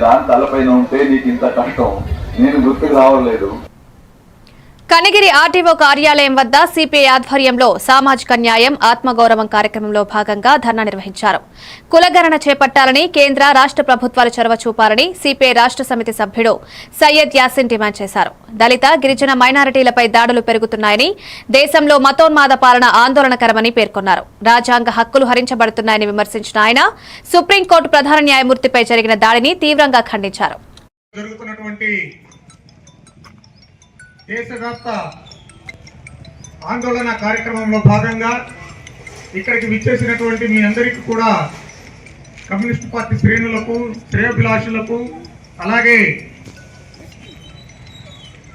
దాని తలపైన ఉంటే నీకు ఇంత కష్టం నేను గుర్తుకు రావలేదు. కనిగిరి ఆర్టీఓ కార్యాలయం వద్ద సిపిఐ ఆధ్వర్యంలో సామాజిక న్యాయం ఆత్మగౌరవం కార్యక్రమంలో భాగంగా ధర్నా నిర్వహించారు. కులగణన చేపట్టాలని కేంద్ర రాష్ట్ర ప్రభుత్వాలు చొరవ చూపాలని సిపిఐ రాష్ట్ర సమితి సభ్యుడు సయ్యద్ యాసిన్ డిమాండ్ చేశారు. దళిత గిరిజన మైనారిటీలపై దాడులు పెరుగుతున్నాయని, దేశంలో మతోన్మాద పాలన ఆందోళనకరమని పేర్కొన్నారు. రాజ్యాంగ హక్కులు హరించబడుతున్నాయని విమర్శించిన ఆయన సుప్రీంకోర్టు ప్రధాన న్యాయమూర్తిపై జరిగిన దాడిని తీవ్రంగా ఖండించారు. దేశవ్యాప్త ఆందోళన కార్యక్రమంలో భాగంగా ఇక్కడికి విచ్చేసినటువంటి మీ అందరికీ కూడా కమ్యూనిస్టు పార్టీ శ్రేణులకు, శ్రేయోభిలాషులకు, అలాగే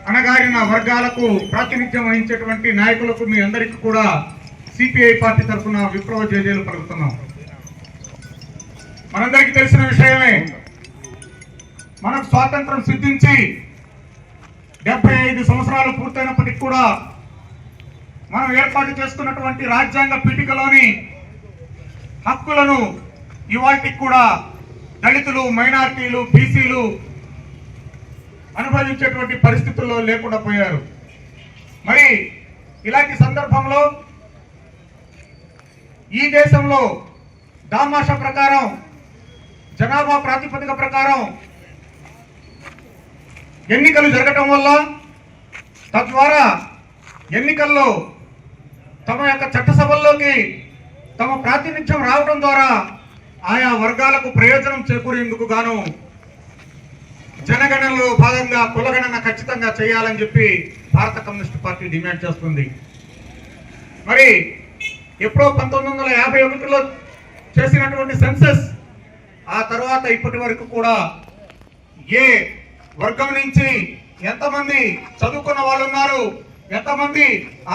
అణగారిన వర్గాలకు ప్రాతినిధ్యం వహించేటువంటి నాయకులకు మీ అందరికీ కూడా సిపిఐ పార్టీ తరఫున విప్లవ జేజేలు పలుకుతున్నాం. మనందరికీ తెలిసిన విషయమే, మనకు స్వాతంత్రం సిద్ధించి 75 సంవత్సరాలు పూర్తయినప్పటికీ కూడా మనం ఏర్పాటు చేసుకున్నటువంటి రాజ్యాంగ పీఠికలోని హక్కులను ఇవాటికి కూడా దళితులు, మైనారిటీలు, బీసీలు అనుభవించేటువంటి పరిస్థితుల్లో లేకుండా పోయారు. మరి ఇలాంటి సందర్భంలో ఈ దేశంలో దామాషా ప్రకారం, జనాభా ప్రాతిపదిక ప్రకారం ఎన్నికలు జరగటం వల్ల, తద్వారా ఎన్నికల్లో తమ యొక్క చట్టసభల్లోకి తమ ప్రాతినిధ్యం రావడం ద్వారా ఆయా వర్గాలకు ప్రయోజనం చేకూరేందుకు గాను జనగణనలో భాగంగా కులగణన ఖచ్చితంగా చేయాలని చెప్పి భారత కమ్యూనిస్ట్ పార్టీ డిమాండ్ చేస్తుంది. మరి ఎప్పుడో 1951లో చేసినటువంటి సెన్సస్ ఆ తర్వాత ఇప్పటి వరకు కూడా ఏ వర్గం నుంచి ఎంతమంది చదువుకున్న వాళ్ళు ఉన్నారు, ఎంతమంది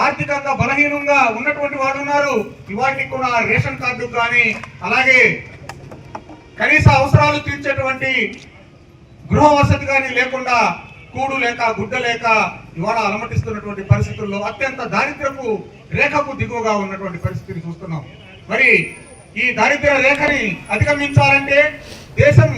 ఆర్థికంగా బలహీనంగా ఉన్నటువంటి వాళ్ళు ఉన్నారు, ఇవాటికి కూడా రేషన్ కార్డు కానీ, అలాగే కనీస అవసరాలు తీర్చేటువంటి గృహ వసతి కానీ లేకుండా, కూడు లేక గుడ్డ లేక ఇవాళ అలమటిస్తున్నటువంటి పరిస్థితుల్లో అత్యంత దారిద్ర్యపు రేఖకు దిగువగా ఉన్నటువంటి పరిస్థితిని చూస్తున్నాం. మరి ఈ దారిద్ర్య రేఖని అధిగమించాలంటే దేశం